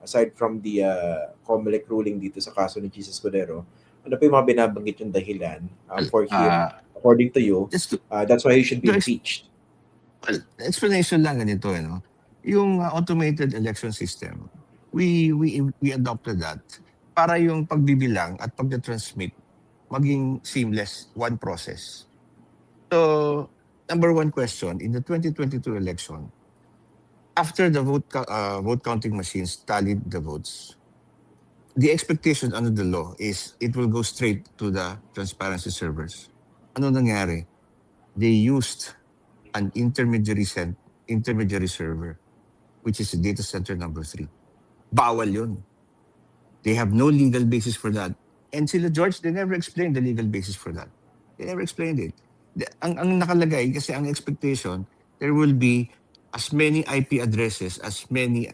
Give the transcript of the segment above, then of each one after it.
aside from the COMELEC ruling dito sa kaso ni Jesus Escudero, ano pa yung mga binabanggit yung dahilan for him, according to you, that's why he should be impeached? Well, explanation lang ganito, yung automated election system, we adopted that para yung pagbibilang at pagda-transmit maging seamless, one process. So, number one question, in the 2022 election, after the vote counting machines tallied the votes, the expectation under the law is it will go straight to the transparency servers. Ano nangyari? They used an intermediary server, which is data center number 3. Bawal yun. They have no legal basis for that. And sila George, they never explained the legal basis for that. They never explained it. Ang nakalagay, kasi ang expectation, there will be as many IP addresses as many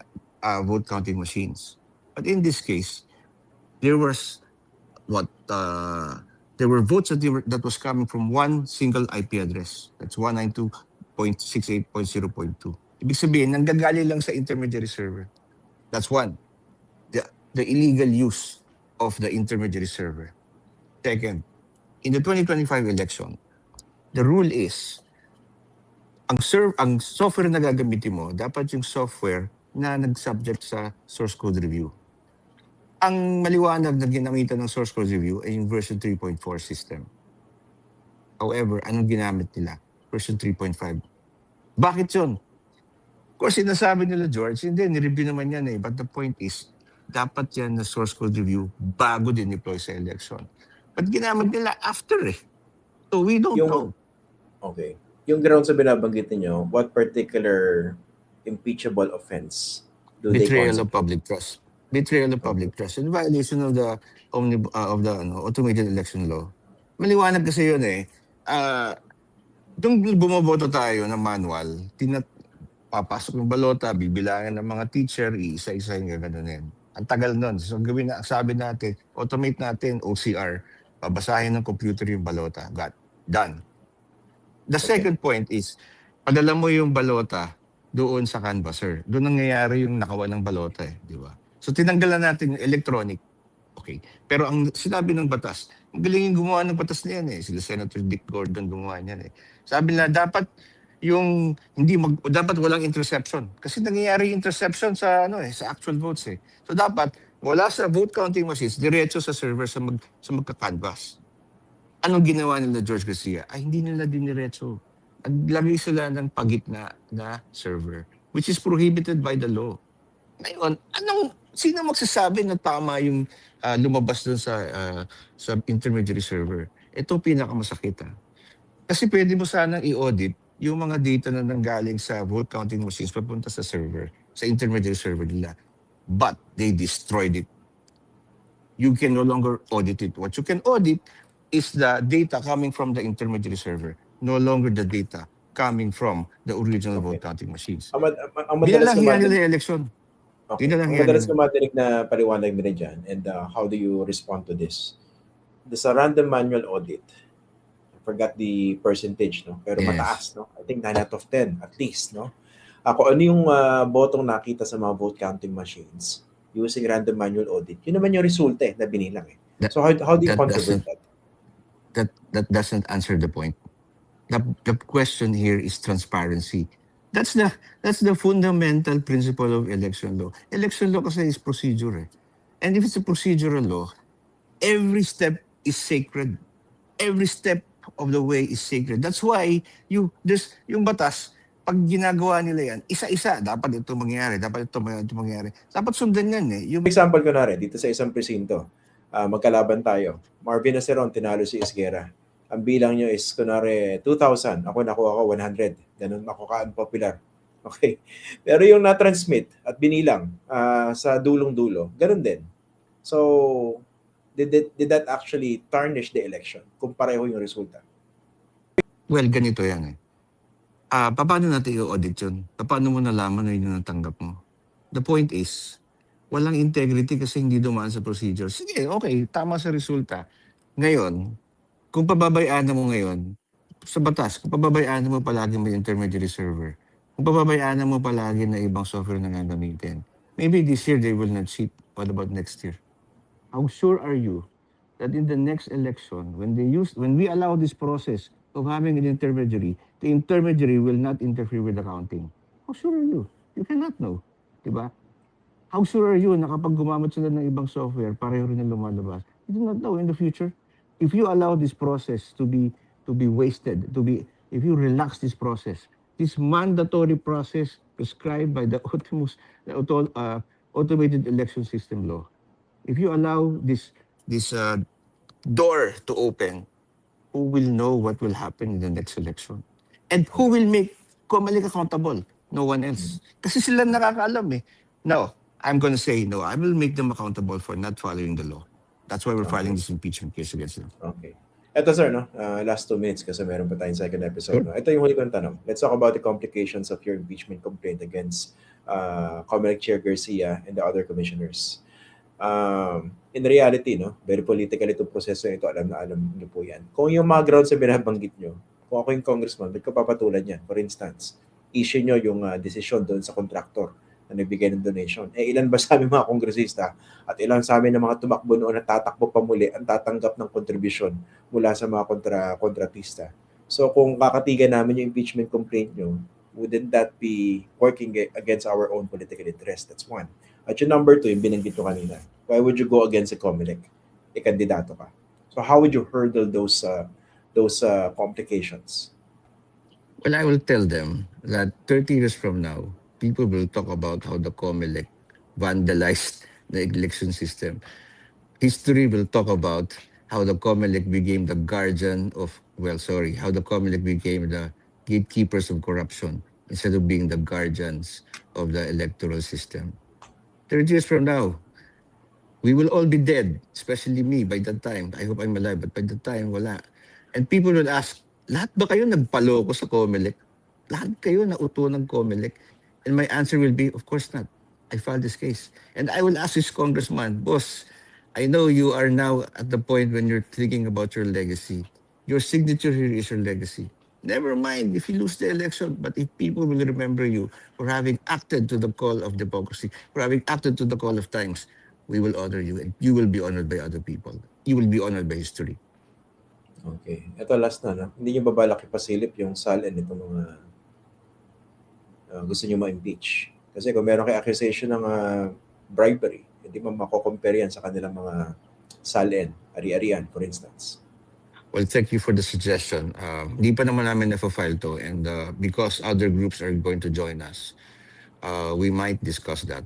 vote counting machines. But in this case, there was there were votes that was coming from one single IP address. That's 192.68.0.2. Ibig sabihin, nanggagaling lang sa intermediary server. That's one. The illegal use of the intermediary server. Second, in the 2025 election, the rule is, ang software na gagamitin mo, dapat yung software na nag-subject sa source code review. Ang maliwanag na ginamitan ng source code review ay yung version 3.4 system. However, anong ginamit nila? Version 3.5. Bakit yun? Of course, sinasabi nila, George, hindi, nireview naman yan eh. But the point is, dapat yan na source code review bago din deploy sa election. But ginamit nila after eh. So we don't know. Okay. Yung grounds sa binabanggit niyo, what particular impeachable offense do Betrayal of public trust. Betrayal of public trust. In violation of the automated election law. Maliwanag kasi yun eh. Nung bumoboto tayo ng manual, papasok ng balota, bibilangin ng mga teacher, iisa-isa yung gaganunin. Ang tagal nun. So gawin na, sabi natin, automate natin, OCR, babasahin ng computer yung balota. Got done. The second point is, padala mo yung balota doon sa canvasser. Doon nangyayari yung nakawa ng balota eh, di ba? So tinanggalan natin yung electronic. Okay. Pero ang sinabi ng batas, ang galing yung gumawa ng batas na yan eh. Sila Senator Dick Gordon gumawa niyan eh. Sabi nila, dapat dapat walang interception. Kasi nangyayari interception sa sa actual votes eh. So dapat wala sa vote counting machines, diretso sa server sa magka-canvas. Anong ginawa nila George Garcia? Ay hindi nila diniretso. Naglagay sila ng pagitna na server, which is prohibited by the law. Ngayon, sino magsasabi na tama yung lumabas doon sa intermediary server? Ito pinakamasakit ha. Kasi pwede mo sanang i-audit yung mga data na nanggaling sa vote counting machines papunta sa server, sa intermediary server nila. But they destroyed it. You can no longer audit it. What you can audit is the data coming from the intermediary server, no longer the data coming from the original vote counting machines. Binalangyan nila yung election. Okay. Ang madalas na matinig na paliwanag nila dyan, and how do you respond to this? This a random manual audit. Forgot the percentage, no? Pero yes, mataas, no? I think 9 out of 10 at least, no? Ako ano yung botong nakita sa mga vote counting machines using random manual audit? Yun naman yung resulta na binilang eh. So how do you controvert that? That doesn't answer the point. The question here is transparency. That's the fundamental principle of election law. Election law kasi is procedure eh. And if it's a procedural law, every step is sacred. Every step of the way is sacred. That's why yung batas, pag ginagawa nila yan, isa-isa, dapat ito mangyari, dapat ito mangyari. Dapat sundan yan eh. Yung example ko na rin, dito sa isang presinto, magkalaban tayo. Marvin Aceron, tinalo si Esguerra. Ang bilang nyo is, kunwari, 2,000. Ako nakuha ko 100. Ganun ako ka-unpopular. Okay? Pero yung na-transmit at binilang sa dulong-dulo, ganun din. So, did that actually tarnish the election kung pareho yung resulta? Well, ganito yan eh. Paano natin i-audit yun? Paano mo nalaman na yun yung natanggap mo? The point is, walang integrity kasi hindi dumaan sa procedure. Sige, okay, tama sa resulta. Ngayon, kung pababayaan mo ngayon, sa batas, kung pababayaan mo palagi may intermediary server, kung pababayaan mo palagi na ibang software na gagamitin, Maybe this year they will not cheat. What about next year? How sure are you that in the next election, when we allow this process of having an intermediary, the intermediary will not interfere with accounting? How sure are you? You cannot know, di ba? How sure are you na kapag gumamit sila ng ibang software, pareho rin ang lumalabas? You do not know in the future. If you allow this process to be wasted, if you relax this process, this mandatory process prescribed by the automated election system law, if you allow this door to open, who will know what will happen in the next election? And who will make COMELEC accountable? No one else. Kasi sila nakakaalam eh. No, I'm going to say no. I will make them accountable for not following the law. That's why we're filing this impeachment case against them. Okay. Ito sir, no? Last 2 minutes kasi meron pa tayong second episode. No? Ito yung huli kong tanong. Let's talk about the complications of your impeachment complaint against COMELEC Chair Garcia and the other commissioners. In reality, no, very political itong proseso ito. Alam na alam niyo po yan. Kung yung mga grounds na binabanggit nyo, kung ako yung congressman, ba't ka papatulan yan? For instance, issue nyo yung desisyon doon sa contractor na nagbigay ng donation. Ilan ba sa amin mga kongresista at ilan sa amin ng mga tumakbo noon na tatakbo pa muli ang tatanggap ng contribution mula sa mga kontratista. So kung kakatigan namin yung impeachment complaint nyo, wouldn't that be working against our own political interest? That's one. At yung number 2, yung binanggit ko kanina. Why would you go against a COMELEC? Kandidato ka. So how would you hurdle those complications? Well, I will tell them that 30 years from now, people will talk about how the COMELEC vandalized the election system. History will talk about how the COMELEC became the guardian of, how the COMELEC became the gatekeepers of corruption instead of being the guardians of the electoral system. 30 years from now, we will all be dead, especially me by that time. I hope I'm alive, but by that time, wala. And people will ask, lahat ba kayo nagpaloko sa COMELEC? Lahat kayo nauto ng COMELEC? And my answer will be, of course not. I filed this case. And I will ask this congressman, boss, I know you are now at the point when you're thinking about your legacy. Your signature here is your legacy. Never mind if you lose the election, but if people will remember you for having acted to the call of democracy, for having acted to the call of times, we will honor you and you will be honored by other people. You will be honored by history. Okay. Ito last na. No? Hindi nyo babalak ipasilip yung SALN itong mga gusto nyo ma-impeach. Kasi kung meron kayo accusation ng bribery, hindi mo mako-compare yan sa kanilang mga SALN, ari-arian, for instance. Well, thank you for the suggestion. Di pa naman namin na-file to, and because other groups are going to join us, we might discuss that.